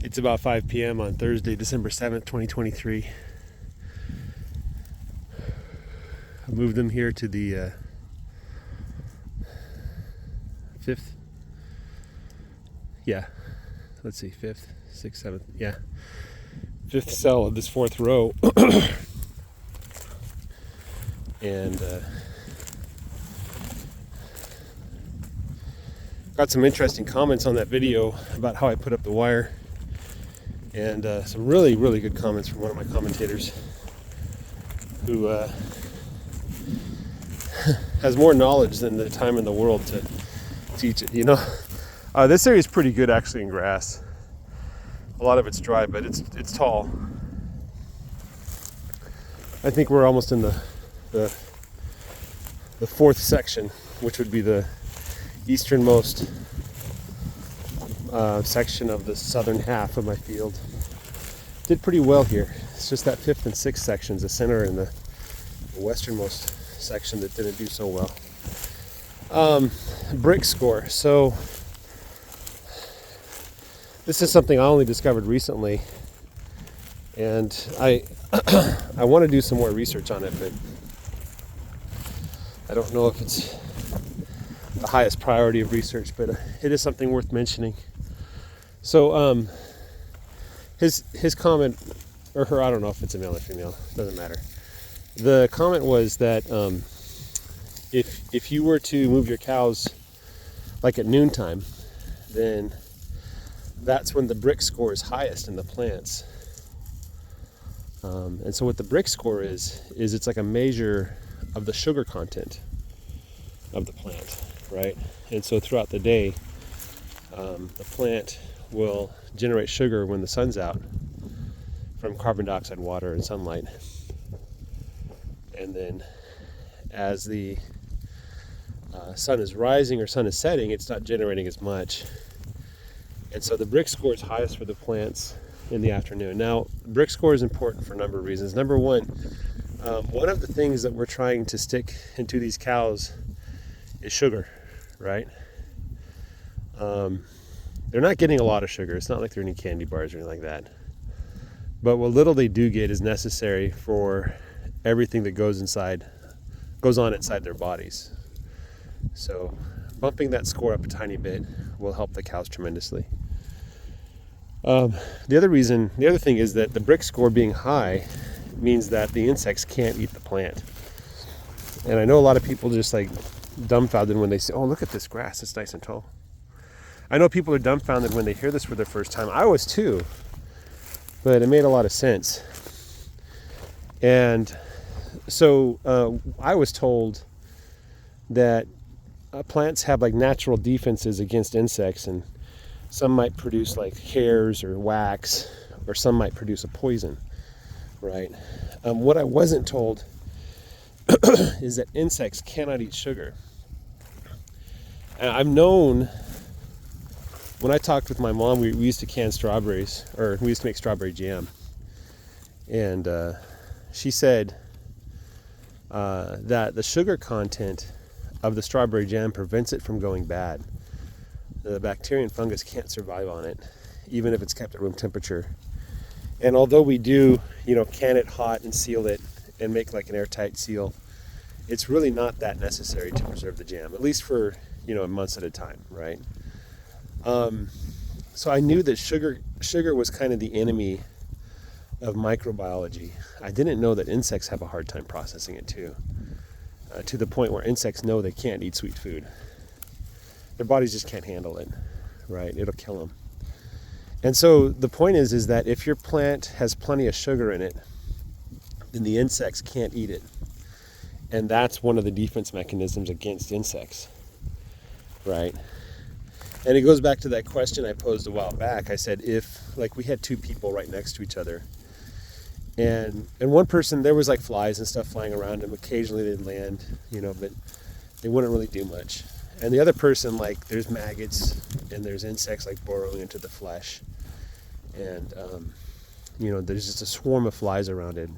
It's about 5 p.m. on Thursday, December 7th, 2023. I moved them here to the 5th. Yeah, let's see, 5th, 6th, 7th. Yeah, 5th cell of this 4th row. And got some interesting comments on that video about how I put up the wire. And some really, really good comments from one of my commentators who has more knowledge than the time in the world to teach it. You know, this area is pretty good actually in grass. A lot of it's dry, but it's tall. I think we're almost in the 4th section, which would be the easternmost section of the southern half of my field. Did pretty well here. It's just that 5th and 6th sections, the center and the westernmost section, that didn't do so well. BRIX score. So this is something I only discovered recently, and I I want to do some more research on it, but I don't know if it's the highest priority of research, but it is something worth mentioning. So his comment, or her, I don't know if it's a male or female, doesn't matter. The comment was that if you were to move your cows like at noontime, then that's when the BRIX score is highest in the plants. And so what the BRIX score is it's like a measure of the sugar content of the plant, right? And so throughout the day, the plant will generate sugar when the sun's out from carbon dioxide, water, and sunlight. And then as the sun is rising or sun is setting, it's not generating as much. And so the BRIX score is highest for the plants in the afternoon. Now, BRIX score is important for a number of reasons. Number one of the things that we're trying to stick into these cows is sugar, right? They're not getting a lot of sugar. It's not like they're any candy bars or anything like that. But what little they do get is necessary for everything that goes on inside their bodies. So bumping that score up a tiny bit will help the cows tremendously. The other thing is that the BRIX score being high means that the insects can't eat the plant. And I know a lot of people just like dumbfounded when they say, "Oh, look at this grass, it's nice and tall." I know people are dumbfounded when they hear this for the first time. I was too, but it made a lot of sense. And so I was told that plants have like natural defenses against insects, and some might produce like hairs or wax, or some might produce a poison, right? What I wasn't told is that insects cannot eat sugar. And I've known, when I talked with my mom, we used to can strawberries, or we used to make strawberry jam. And she said that the sugar content of the strawberry jam prevents it from going bad. The bacteria and fungus can't survive on it, even if it's kept at room temperature. And although we do, can it hot and seal it and make like an airtight seal, it's really not that necessary to preserve the jam, at least for, months at a time, right? So I knew that sugar was kind of the enemy of microbiology. I didn't know that insects have a hard time processing it too, to the point where insects know they can't eat sweet food. Their bodies just can't handle it, right? It'll kill them. And so the point is that if your plant has plenty of sugar in it, then the insects can't eat it. And that's one of the defense mechanisms against insects, right? And it goes back to that question I posed a while back. I said, if like we had two people right next to each other, and one person, there was like flies and stuff flying around them, occasionally they'd land, but they wouldn't really do much. And the other person, like there's maggots and there's insects like burrowing into the flesh, and there's just a swarm of flies around it.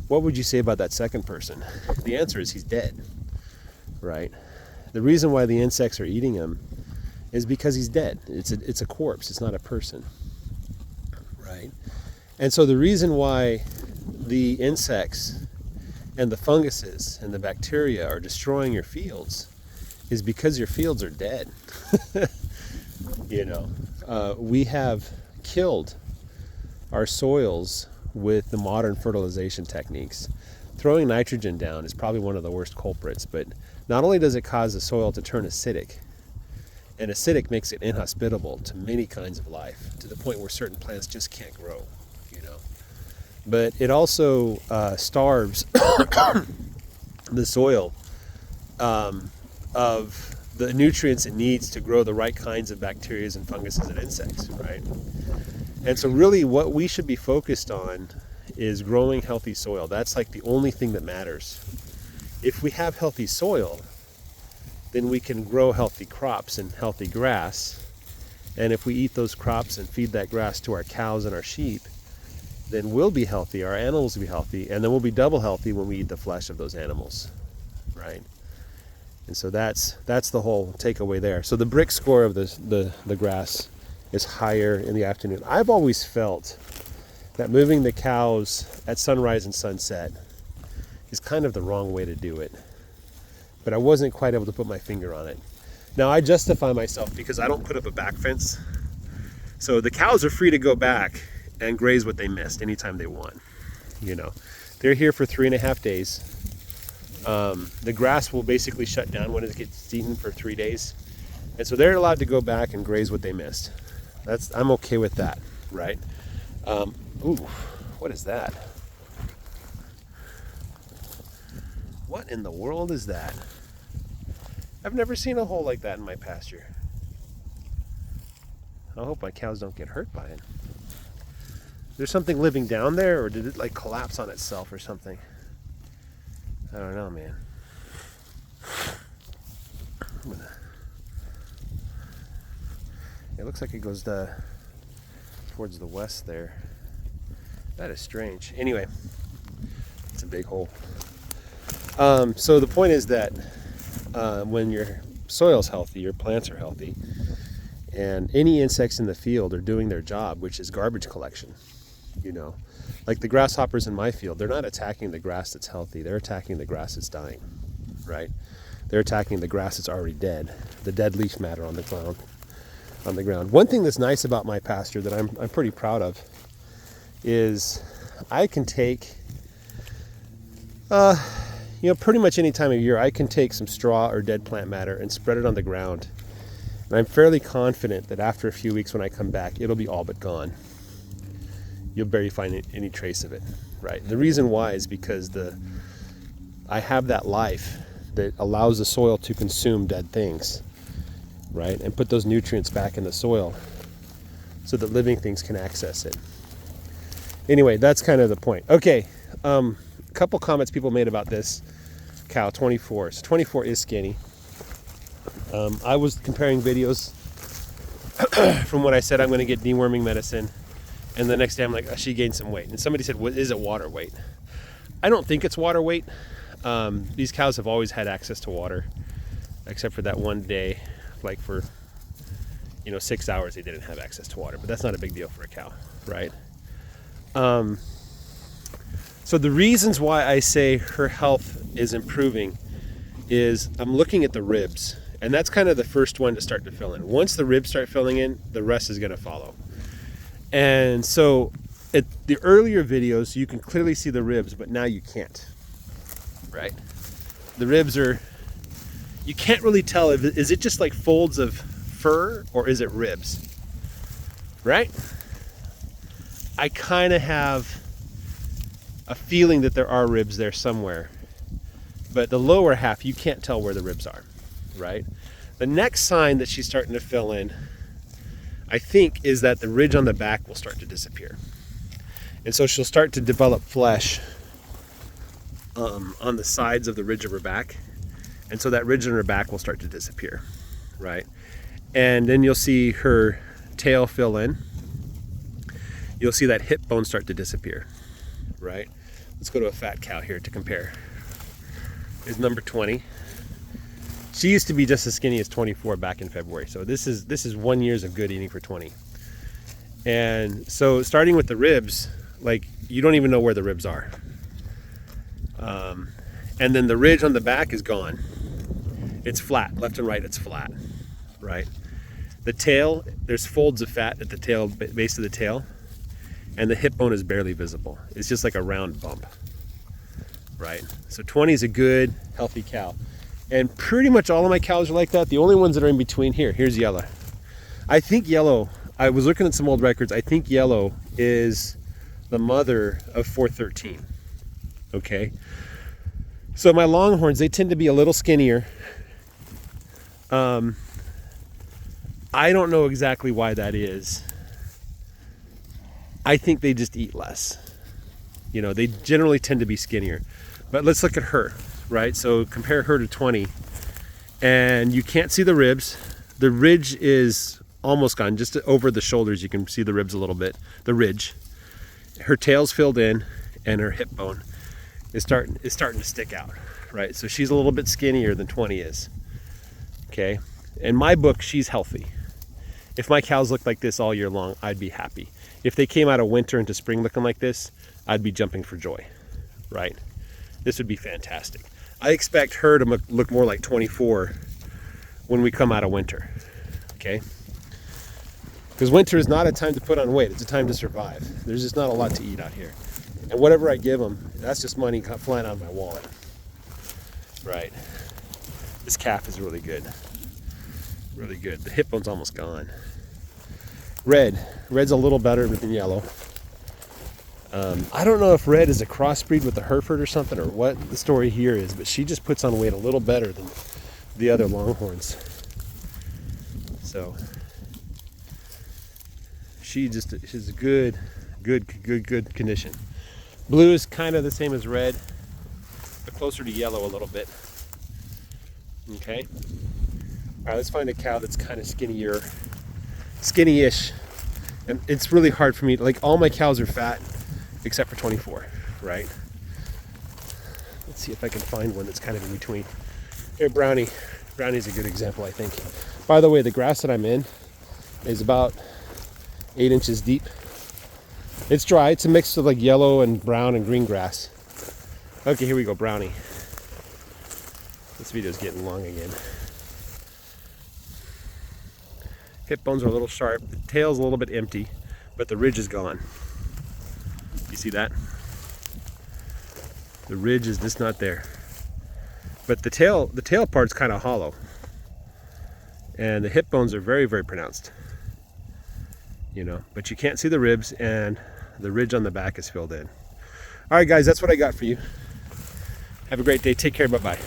What would you say about that second person? The answer is he's dead, right? The reason why the insects are eating him is because he's dead. It's a corpse. It's not a person. right? And so the reason why the insects and the funguses and the bacteria are destroying your fields is because your fields are dead. We have killed our soils with the modern fertilization techniques. Throwing nitrogen down is probably one of the worst culprits, but not only does it cause the soil to turn acidic, and acidic makes it inhospitable to many kinds of life, to the point where certain plants just can't grow, but it also starves the soil of the nutrients it needs to grow the right kinds of bacteria and funguses and insects, right? And so really what we should be focused on is growing healthy soil. That's like the only thing that matters. If we have healthy soil, then we can grow healthy crops and healthy grass. And if we eat those crops and feed that grass to our cows and our sheep, then we'll be healthy, our animals will be healthy, and then we'll be double healthy when we eat the flesh of those animals, right? And so that's the whole takeaway there. So the BRIX score of the grass is higher in the afternoon. I've always felt that moving the cows at sunrise and sunset is kind of the wrong way to do it, but I wasn't quite able to put my finger on it. Now I justify myself because I don't put up a back fence, so the cows are free to go back and graze what they missed anytime they want. They're here for 3.5 days. The grass will basically shut down when it gets eaten for 3 days, and so they're allowed to go back and graze what they missed. I'm okay with that, right? Ooh, what is that? What in the world is that? I've never seen a hole like that in my pasture. I hope my cows don't get hurt by it. There's something living down there, or did it like collapse on itself or something? I don't know, man. It looks like it goes towards the west there. That is strange. Anyway, it's a big hole. So the point is that when your soil's healthy, your plants are healthy, and any insects in the field are doing their job, which is garbage collection. Like the grasshoppers in my field, they're not attacking the grass that's healthy, they're attacking the grass that's dying, right? They're attacking the grass that's already dead, the dead leaf matter on the ground. One thing that's nice about my pasture that I'm pretty proud of is I can take pretty much any time of year I can take some straw or dead plant matter and spread it on the ground, and I'm fairly confident that after a few weeks when I come back, it'll be all but gone. You'll barely find any trace of it, right? The reason why is because I have that life that allows the soil to consume dead things, right? And put those nutrients back in the soil so that living things can access it. Anyway, that's kind of the point. Okay, a couple comments people made about this cow, 24. So 24 is skinny. I was comparing videos from when I said I'm going to get deworming medicine, and the next day I'm like, she gained some weight. And somebody said, is it water weight? I don't think it's water weight. These cows have always had access to water, except for that one day, like for 6 hours they didn't have access to water, but that's not a big deal for a cow, right? So the reasons why I say her health is improving is I'm looking at the ribs, and that's kind of the first one to start to fill in. Once the ribs start filling in, the rest is going to follow. And so at the earlier videos, you can clearly see the ribs, but now you can't, right? The ribs you can't really tell, is it just like folds of fur or is it ribs, right? I kind of have a feeling that there are ribs there somewhere, but the lower half, you can't tell where the ribs are, right? The next sign that she's starting to fill in, I think, is that the ridge on the back will start to disappear. And so she'll start to develop flesh on the sides of the ridge of her back. And so that ridge on her back will start to disappear, right? And then you'll see her tail fill in. You'll see that hip bone start to disappear, right? Let's go to a fat cow here to compare. Is number 20. She used to be just as skinny as 24 back in February. So this is 1 year of good eating for 20. And so starting with the ribs, like you don't even know where the ribs are. And then the ridge on the back is gone. It's flat, left and right, it's flat, right? The tail, there's folds of fat at the tail, base of the tail, and the hip bone is barely visible. It's just like a round bump, right? So 20 is a good, healthy cow. And pretty much all of my cows are like that. The only ones that are in between here's yellow. I think yellow, I was looking at some old records, I think yellow is the mother of 413, okay? So my longhorns, they tend to be a little skinnier. I don't know exactly why that is. I think they just eat less. You know, they generally tend to be skinnier. But let's look at her, right? So compare her to 20. And you can't see the ribs. The ridge is almost gone. Just over the shoulders, you can see the ribs a little bit. The ridge. Her tail's filled in, and her hip bone is starting to stick out, right? So she's a little bit skinnier than 20 is. Okay? In my book, she's healthy. If my cows looked like this all year long, I'd be happy. If they came out of winter into spring looking like this, I'd be jumping for joy, right? This would be fantastic. I expect her to look more like 24 when we come out of winter, okay? Because winter is not a time to put on weight, it's a time to survive. There's just not a lot to eat out here. And whatever I give them, that's just money flying out of my wallet, right? This calf is really good. Really good. The hip bone's almost gone. Red's a little better than yellow. I don't know if Red is a crossbreed with the Hereford or something, or what the story here is, but she just puts on weight a little better than the other Longhorns. So she's a good condition. Blue is kind of the same as Red, but closer to yellow a little bit. Okay. All right, let's find a cow that's kind of skinny-ish. And it's really hard for me, like all my cows are fat except for 24, right? Let's see if I can find one that's kind of in between. Here, Brownie. Brownie's a good example, I think. By the way, the grass that I'm in is about 8 inches deep. It's dry. It's a mix of like yellow and brown and green grass. Okay, here we go, Brownie. This video's getting long again. Hip bones are a little sharp. The tail's a little bit empty, but the ridge is gone. You see that? The ridge is just not there. But the tail part's kind of hollow. And the hip bones are very, very pronounced. You know, but you can't see the ribs, and the ridge on the back is filled in. All right, guys, that's what I got for you. Have a great day. Take care. Bye-bye.